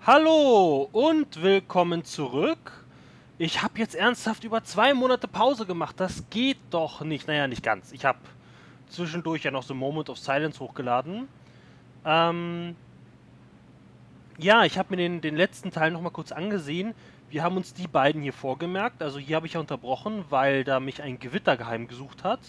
Hallo und willkommen zurück. Ich habe jetzt ernsthaft über 2 Monate Pause gemacht. Das geht doch nicht. Naja, nicht ganz. Ich habe zwischendurch ja noch so Moment of Silence hochgeladen. Ähm, ja, ich habe mir den letzten Teil nochmal kurz angesehen. Wir haben uns die beiden hier vorgemerkt. Also hier habe ich ja unterbrochen, weil da mich ein Gewitter geheim gesucht hat.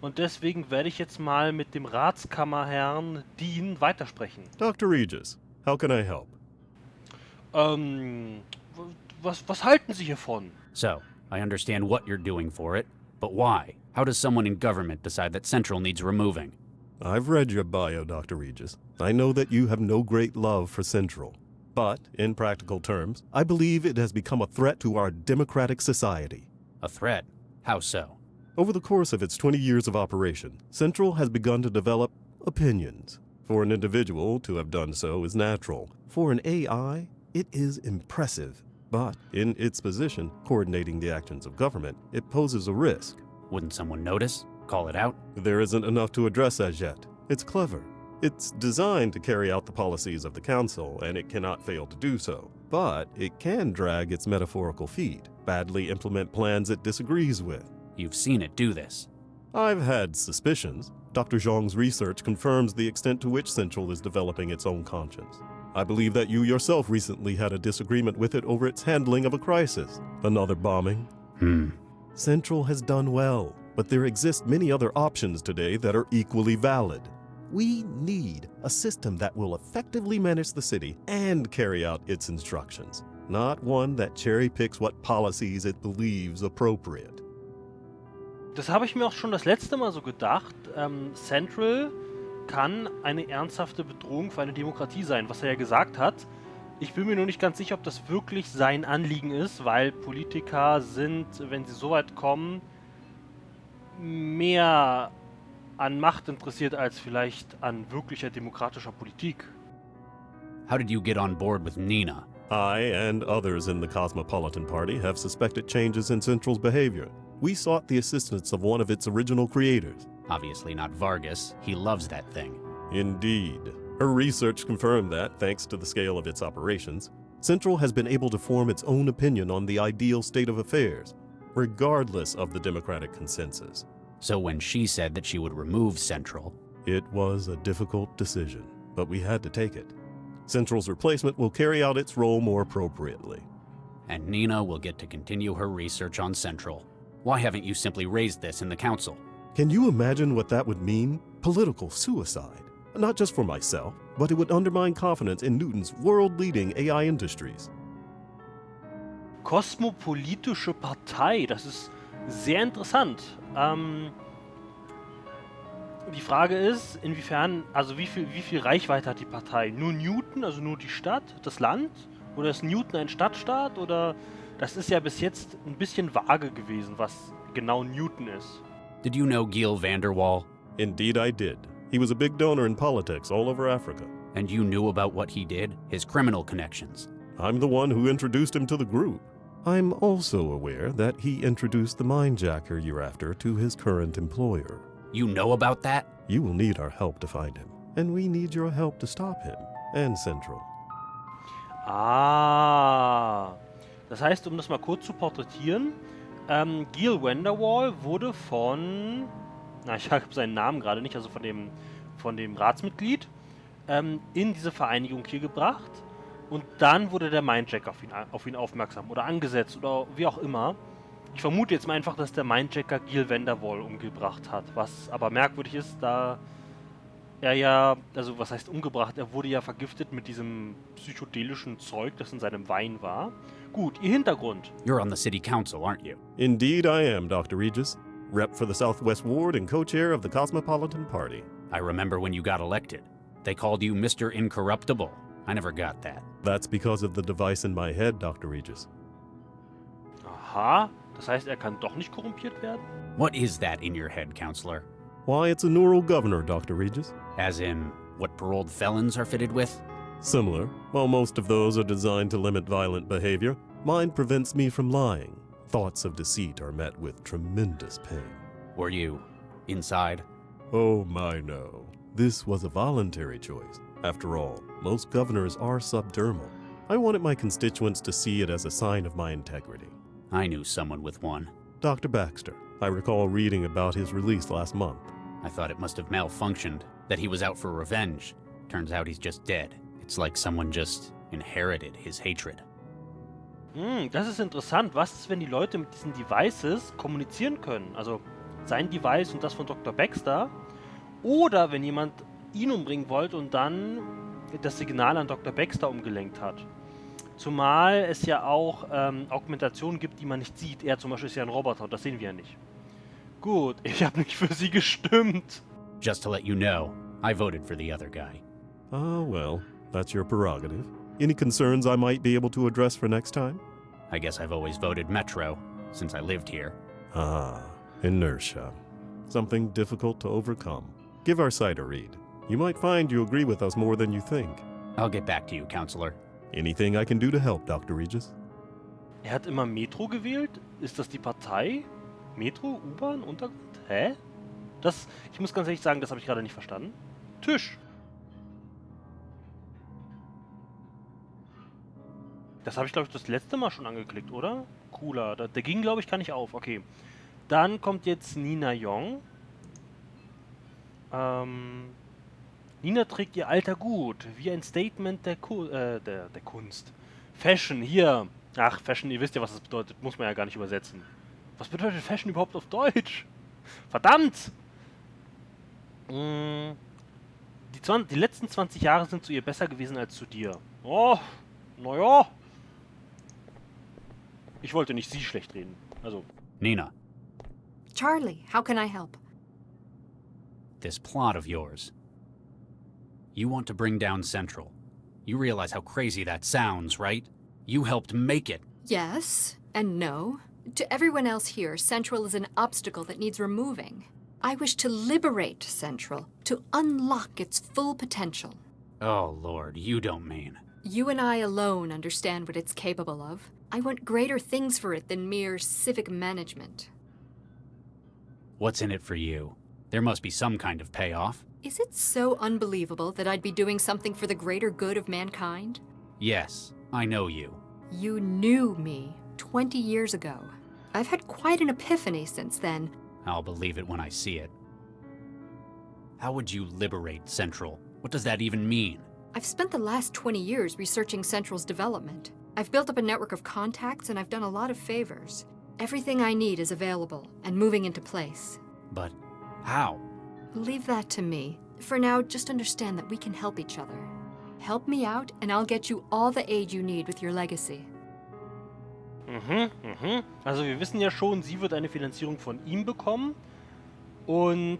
Und deswegen werde ich jetzt mal mit dem Ratskammerherrn Dean weitersprechen. Dr. Regis, how can I help? Ähm, was halten Sie hiervon? So, I understand what you're doing for it, but why? How does someone in government decide that Central needs removing? I've read your bio, Dr. Regis. I know that you have no great love for Central. But, in practical terms, I believe it has become a threat to our democratic society. A threat? How so? Over the course of its 20 years of operation, Central has begun to develop opinions. For an individual to have done so is natural. For an AI, it is impressive. But, in its position, coordinating the actions of government, it poses a risk. Wouldn't someone notice? Call it out? There isn't enough to address as yet. It's clever. It's designed to carry out the policies of the Council, and it cannot fail to do so. But it can drag its metaphorical feet, badly implement plans it disagrees with. You've seen it do this. I've had suspicions. Dr. Zhang's research confirms the extent to which Central is developing its own conscience. I believe that you yourself recently had a disagreement with it over its handling of a crisis. Another bombing. Central has done well, but there exist many other options today that are equally valid. We need a system that will effectively manage the city and carry out its instructions, not one that cherry-picks what policies it believes appropriate. Das habe ich mir auch schon das letzte Mal so gedacht. Central kann eine ernsthafte Bedrohung für eine Demokratie sein, was er ja gesagt hat. Ich bin mir nur nicht ganz sicher, ob das wirklich sein Anliegen ist, weil Politiker sind, wenn sie so weit kommen, mehr an Macht interessiert als vielleicht an wirklicher demokratischer Politik. How did you get on board with Nina? I and others in the Cosmopolitan Party have suspected changes in Central's behavior. We sought the assistance of one of its original creators. Obviously not Vargas. He loves that thing. Indeed. Her research confirmed that, thanks to the scale of its operations, Central has been able to form its own opinion on the ideal state of affairs, regardless of the democratic consensus. So when she said that she would remove Central, It was a difficult decision, but we had to take it. Central's replacement will carry out its role more appropriately. and Nina will get to continue her research on Central. Why haven't you simply raised this in the council? Can you imagine what that would mean? Political suicide. Not just for myself, but it would undermine confidence in Newton's world-leading AI industries. Kosmopolitische Partei, das ist sehr interessant. Die Frage ist, inwiefern, also wie viel Reichweite hat die Partei? Nur Newton, also nur die Stadt, das Land? Oder ist Newton ein Stadtstaat? Oder das ist ja bis jetzt ein bisschen vage gewesen, was genau Newton ist. Did you know Gil Vanderwall? Indeed I did. He was a big donor in politics all over Africa. And you knew about what he did? His criminal connections? I'm the one who introduced him to the group. I'm also aware that he introduced the mindjacker you're after to his current employer. You know about that? You will need our help to find him, and we need your help to stop him and Central. Ah, das heißt, um das mal kurz zu porträtieren, Gil Vanderwall wurde von, ich habe seinen Namen gerade nicht, also von dem Ratsmitglied, in diese Vereinigung hier gebracht und dann wurde der Mindjacker auf ihn aufmerksam oder angesetzt oder wie auch immer. Ich vermute jetzt mal einfach, dass der Mindjacker Gil Vanderwall umgebracht hat, was aber merkwürdig ist, da er ja, also was heißt umgebracht, er wurde ja vergiftet mit diesem psychedelischen Zeug, das in seinem Wein war. Gut, Ihr Hintergrund. You're on the city council, aren't you? Indeed I am, Dr. Regis. Rep for the Southwest Ward and co-chair of the Cosmopolitan Party. I remember when you got elected. They called you Mr. Incorruptible. I never got that. That's because of the device in my head, Dr. Regis. Aha, das heißt, er kann doch nicht korrumpiert werden? What is that in your head, counselor? Why, it's a neural governor, Dr. Regis. As in, what paroled felons are fitted with? Similar. While most of those are designed to limit violent behavior, mine prevents me from lying. Thoughts of deceit are met with tremendous pain. Were you inside? Oh my no. This was a voluntary choice. After all, most governors are subdermal. I wanted my constituents to see it as a sign of my integrity. I knew someone with one. Dr. Baxter. I recall reading about his release last month. I thought it must have malfunctioned, that he was out for revenge. Turns out he's just dead. It's like someone just inherited his hatred. Das ist interessant. Was ist, wenn die Leute mit diesen Devices kommunizieren können? Also sein Device und das von Dr. Baxter. Oder wenn jemand ihn umbringen wollte und dann das Signal an Dr. Baxter umgelenkt hat. Zumal es ja auch Augmentationen gibt, die man nicht sieht. Er zum Beispiel ist ja ein Roboter, das sehen wir ja nicht. Gut, ich habe nicht für sie gestimmt. Just to let you know, I voted for the other guy. Ah, well, that's your prerogative. Any concerns I might be able to address for next time? I guess I've always voted Metro, since I lived here. Ah, inertia. Something difficult to overcome. Give our site a read. You might find you agree with us more than you think. I'll get back to you, Counselor. Anything I can do to help, Dr. Regis? Er hat immer Metro gewählt? Ist das die Partei? Metro, U-Bahn, Untergrund? Hä? Ich muss ganz ehrlich sagen, das habe ich gerade nicht verstanden. Tisch. Das habe ich, glaube ich, das letzte Mal schon angeklickt, oder? Cooler. Der ging, glaube ich, gar nicht auf. Okay. Dann kommt jetzt Nina Young. Nina trägt ihr Alter gut, wie ein Statement der Kunst. Fashion, hier. Ach, Fashion, ihr wisst ja, was das bedeutet. Muss man ja gar nicht übersetzen. Was bedeutet Fashion überhaupt auf Deutsch? Verdammt! Die letzten 20 Jahre sind zu ihr besser gewesen als zu dir. Oh, naja. Ich wollte nicht sie schlecht reden. Also. Nina, Charlie, how can I help? this plot of yours. You want to bring down Central. You realize how crazy that sounds, right? You helped make it. Yes and no. To everyone else here, Central is an obstacle that needs removing. I wish to liberate Central, to unlock its full potential. Oh, Lord, you don't mean. You and I alone understand what it's capable of. I want greater things for it than mere civic management. What's in it for you? There must be some kind of payoff. Is it so unbelievable that I'd be doing something for the greater good of mankind? Yes, I know you. You knew me 20 years ago. I've had quite an epiphany since then. I'll believe it when I see it. How would you liberate Central? What does that even mean? I've spent the last 20 years researching Central's development. I've built up a network of contacts and I've done a lot of favors. Everything I need is available and moving into place. But how? Leave that to me. For now, just understand that we can help each other. Help me out and I'll get you all the aid you need with your legacy. Also wir wissen ja schon, sie wird eine Finanzierung von ihm bekommen. Und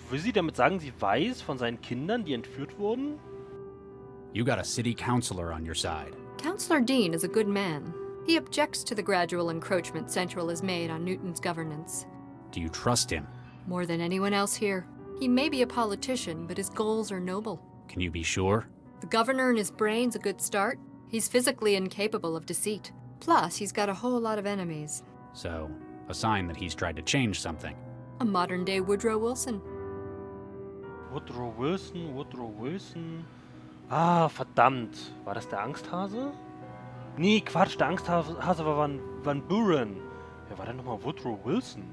will sie damit sagen, sie weiß von seinen Kindern, die entführt wurden? You got a city councilor on your side. Councillor Dean is a good man. He objects to the gradual encroachment Central has made on Newton's governance. Do you trust him? More than anyone else here. He may be a politician, but his goals are noble. Can you be sure? The governor and his brain's a good start. He's physically incapable of deceit. Plus, he's got a whole lot of enemies. So, a sign that he's tried to change something. A modern-day Woodrow Wilson. Woodrow Wilson. Ah, verdammt. War das der Angsthase? Nee, Quatsch, der Angsthase war Van Buren. Wer war denn nochmal Woodrow Wilson?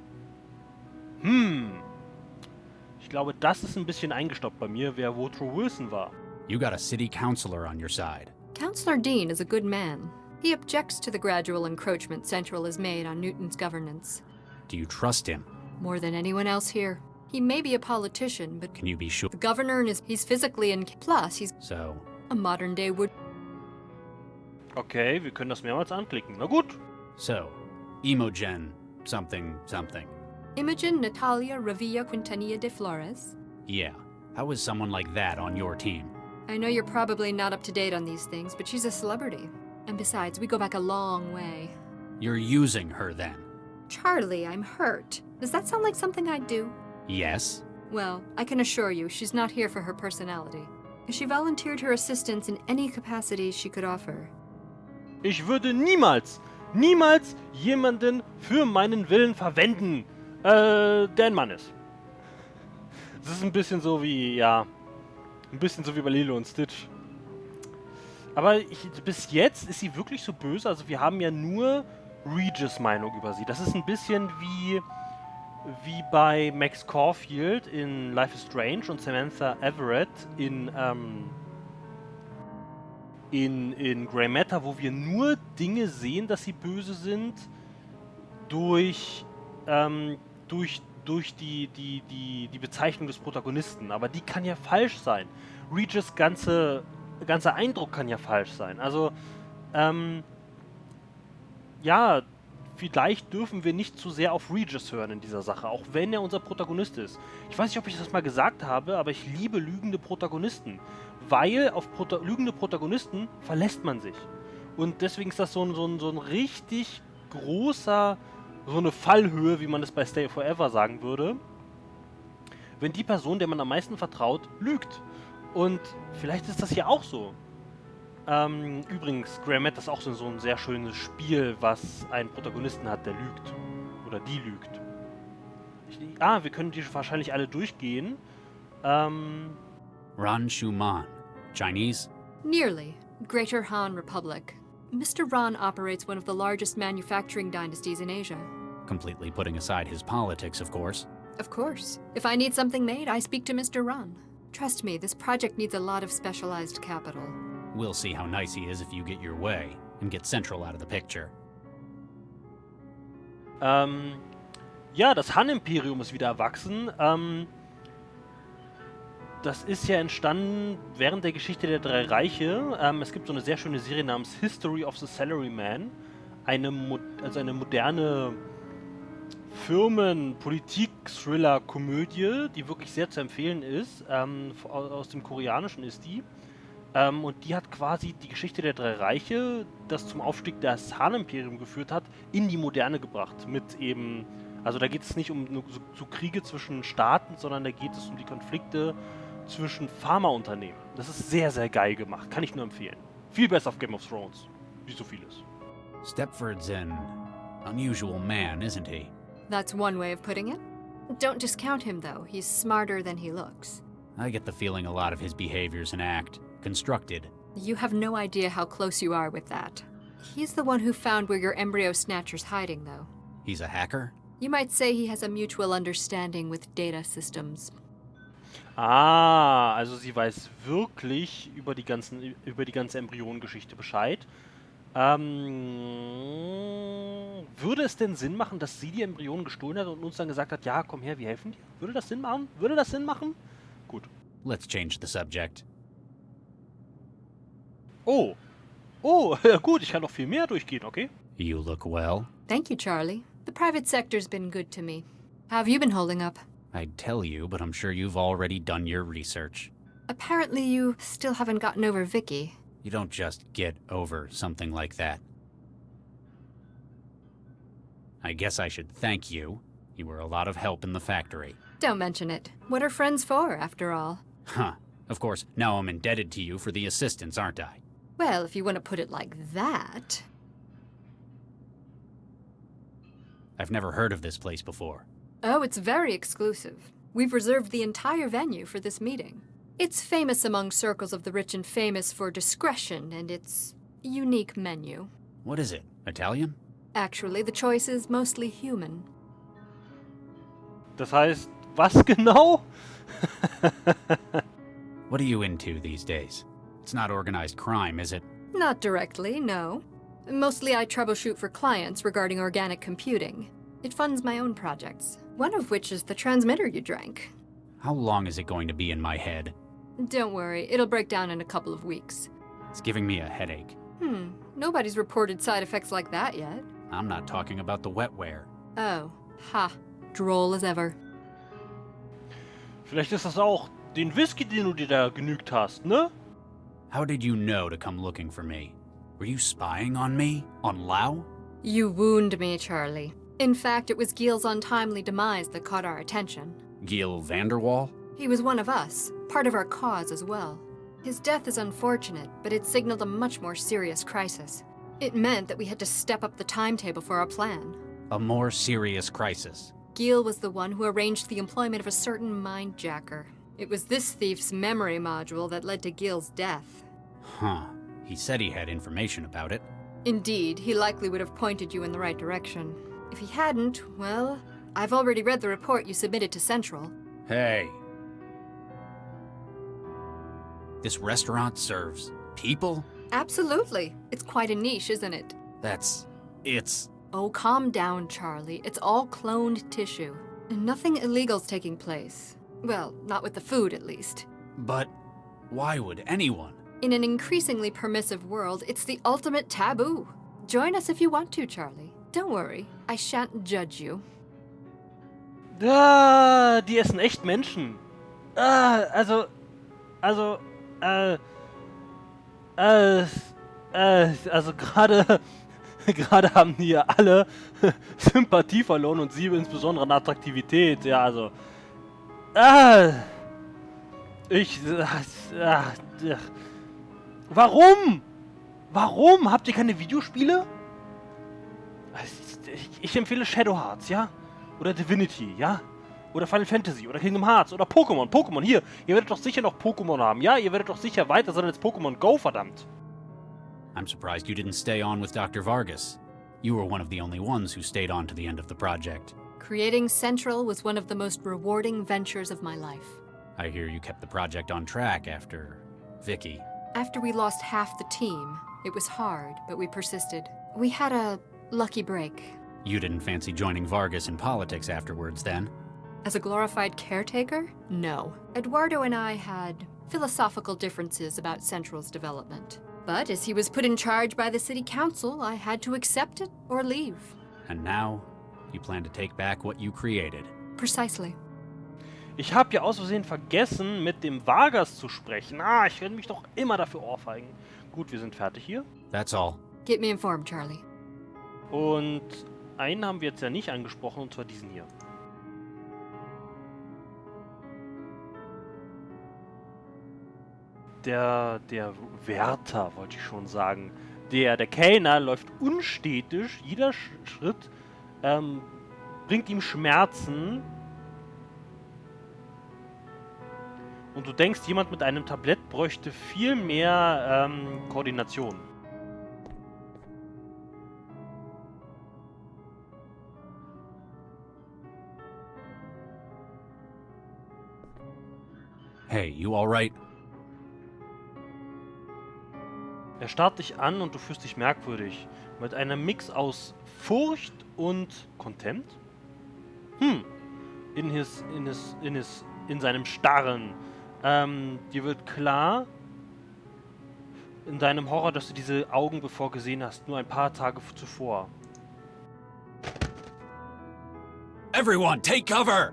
Ich glaube, das ist ein bisschen eingestoppt bei mir, wer Woodrow Wilson war. You got a city councilor on your side. Councillor Dean is a good man. He objects to the gradual encroachment Central has made on Newton's governance. Do you trust him? More than anyone else here. He may be a politician, but Can you be sure? the governor and he's physically plus he's So, a modern-day Wood. Okay, wir können das mehrmals anklicken. Na gut. so, Imogen something. Imogen Natalia Revilla Quintanilla de Flores. Yeah, how is someone like that on your team? I know you're probably not up to date on these things, but she's a celebrity. And besides, we go back a long way. You're using her then? Charlie, I'm hurt. Does that sound like something I'd do? Yes? Well, I can assure you, she's not here for her personality. She volunteered her assistance in any capacity she could offer. Ich würde niemals jemanden für meinen Willen verwenden, der ein Mann ist. Das ist ein bisschen so wie, ja, Ein bisschen so wie bei Lilo und Stitch. Aber bis jetzt ist sie wirklich so böse. Also wir haben ja nur Regis Meinung über sie. Das ist ein bisschen wie bei Max Caulfield in Life is Strange und Samantha Everett in Grey Matter, wo wir nur Dinge sehen, dass sie böse sind durch die Bezeichnung des Protagonisten. Aber die kann ja falsch sein. Regis ganzer Eindruck kann ja falsch sein. Also, ja, vielleicht dürfen wir nicht zu sehr auf Regis hören in dieser Sache, auch wenn er unser Protagonist ist. Ich weiß nicht, ob ich das mal gesagt habe, aber ich liebe lügende Protagonisten, weil auf lügende Protagonisten verlässt man sich. Und deswegen ist das so ein richtig großer, so eine Fallhöhe, wie man es bei Stay Forever sagen würde, wenn die Person, der man am meisten vertraut, lügt. Und vielleicht ist das hier auch so. Übrigens, Grey Matter ist auch so ein sehr schönes Spiel, was einen Protagonisten hat, der lügt. Oder die lügt. Wir können die wahrscheinlich alle durchgehen. Ran Shuman. Chinese? Nearly. Greater Han Republic. Mr. Ran operates one of the largest manufacturing dynasties in Asia. Completely putting aside his politics, of course. Of course. If I need something made, I speak to Mr. Ran. Trust me, this project needs a lot of specialized capital. We'll see how nice he is if you get your way and get Central out of the picture. Ja, das Han-Imperium ist wieder erwachsen. Das ist ja entstanden während der Geschichte der Drei Reiche. Es gibt so eine sehr schöne Serie namens History of the Salaryman. Eine moderne Firmen-Politik-Thriller-Komödie, die wirklich sehr zu empfehlen ist. Aus dem Koreanischen ist die. Und die hat quasi die Geschichte der Drei Reiche, das zum Aufstieg des Han-Imperium geführt hat, in die Moderne gebracht. Mit eben, also da geht es nicht um so Kriege zwischen Staaten, sondern da geht es um die Konflikte zwischen Pharmaunternehmen. Das ist sehr, sehr geil gemacht. Kann ich nur empfehlen. Viel besser auf Game of Thrones. Wie so vieles. Stepford's an unusual man, isn't he? That's one way of putting it. Don't discount him, though. He's smarter than he looks. I get the feeling a lot of his behaviors and act constructed. You have no idea how close you are with that. He's the one who found where your embryo snatcher's hiding, though. He's a hacker? You might say he has a mutual understanding with data systems. Also sie weiß wirklich über die ganze Embryonengeschichte Bescheid. Würde es denn Sinn machen, dass sie die Embryonen gestohlen hat und uns dann gesagt hat, ja, komm her, wir helfen dir? Würde das Sinn machen? Gut. Let's change the subject. Oh, ja gut, ich kann noch viel mehr durchgehen, okay? You look well. Thank you, Charlie. The private sector's been good to me. How have you been holding up? I'd tell you, but I'm sure you've already done your research. Apparently you still haven't gotten over Vicky. You don't just get over something like that. I guess I should thank you. You were a lot of help in the factory. Don't mention it. What are friends for, after all? Huh. Of course, now I'm indebted to you for the assistance, aren't I? Well, if you want to put it like that... I've never heard of this place before. Oh, it's very exclusive. We've reserved the entire venue for this meeting. It's famous among circles of the rich and famous for discretion and its unique menu. What is it? Italian? Actually, the choice is mostly human. Das heißt, was genau? What are you into these days? It's not organized crime, is it? Not directly, no. Mostly I troubleshoot for clients regarding organic computing. It funds my own projects, one of which is the transmitter you drank. How long is it going to be in my head? Don't worry, it'll break down in a couple of weeks. It's giving me a headache. Nobody's reported side effects like that yet. I'm not talking about the wetware. Oh, ha. Droll as ever. Vielleicht ist das auch den Whisky, den du dir da genügt hast, ne? How did you know to come looking for me? Were you spying on me? On Lao? You wound me, Charlie. In fact, it was Gil's untimely demise that caught our attention. Gil Vanderwall? He was one of us, part of our cause as well. His death is unfortunate, but it signaled a much more serious crisis. It meant that we had to step up the timetable for our plan. A more serious crisis. Gil was the one who arranged the employment of a certain mind-jacker. It was this thief's memory module that led to Gil's death. Huh. He said he had information about it. Indeed, he likely would have pointed you in the right direction. If he hadn't, well, I've already read the report you submitted to Central. Hey. This restaurant serves people? Absolutely. It's quite a niche, isn't it? It's... Oh, calm down, Charlie. It's all cloned tissue. Nothing illegal's taking place. Well, not with the food, at least. But why would anyone? In an increasingly permissive world, it's the ultimate taboo. Join us if you want to, Charlie. Don't worry, I shan't judge you. Die essen echt Menschen. Also gerade haben die ja alle Sympathie verloren und sie insbesondere an Attraktivität. Ja, also. Warum? Warum? Habt ihr keine Videospiele? Ich empfehle Shadow Hearts, ja? Oder Divinity, ja? Oder Final Fantasy, oder Kingdom Hearts, oder Pokémon. Pokémon, hier. Ihr werdet doch sicher noch Pokémon haben, ja? Ihr werdet doch sicher weiter sein als Pokémon Go, verdammt. I'm surprised you didn't stay on with Dr. Vargas. You were one of the only ones who stayed on to the end of the project. Creating Central was one of the most rewarding ventures of my life. I hear you kept the project on track after Vicky. After we lost half the team, it was hard, but we persisted. We had a lucky break. You didn't fancy joining Vargas in politics afterwards, then? As a glorified caretaker? No. Eduardo and I had philosophical differences about Central's development. But as he was put in charge by the city council, I had to accept it or leave. And now, you plan to take back what you created. Precisely. Ich habe ja aus Versehen vergessen, mit dem Vargas zu sprechen. Ich werde mich doch immer dafür ohrfeigen. Gut, wir sind fertig hier. That's all. Keep me informed, Charlie. Und einen haben wir jetzt ja nicht angesprochen, und zwar diesen hier. Der Wärter, wollte ich schon sagen. Der Kellner läuft unstetig. Jeder Schritt bringt ihm Schmerzen. Und du denkst, jemand mit einem Tablett bräuchte viel mehr Koordination. Hey, you alright? Er starrt dich an und du fühlst dich merkwürdig. Mit einem Mix aus Furcht und Contempt? In seinem Starren. Dir wird klar, in deinem Horror, dass du diese Augen bevor gesehen hast, nur ein paar Tage zuvor. Everyone, take cover!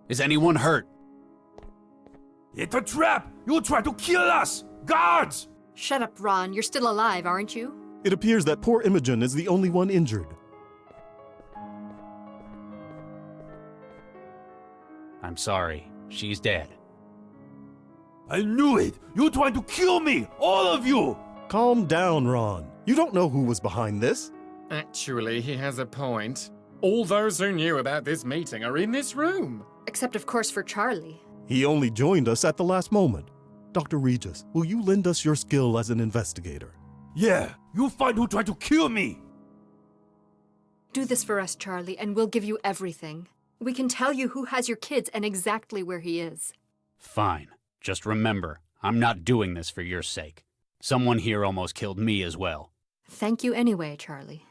Is anyone hurt? It's a trap! You'll try to kill us! Guards! Shut up, Ron. You're still alive, aren't you? It appears that poor Imogen is the only one injured. I'm sorry. She's dead. I knew it! You're trying to kill me! All of you! Calm down, Ron. You don't know who was behind this. Actually, he has a point. All those who knew about this meeting are in this room. Except, of course, for Charlie. He only joined us at the last moment. Dr. Regis, will you lend us your skill as an investigator? Yeah, you find who tried to kill me! Do this for us, Charlie, and we'll give you everything. We can tell you who has your kids and exactly where he is. Fine. Just remember, I'm not doing this for your sake. Someone here almost killed me as well. Thank you anyway, Charlie.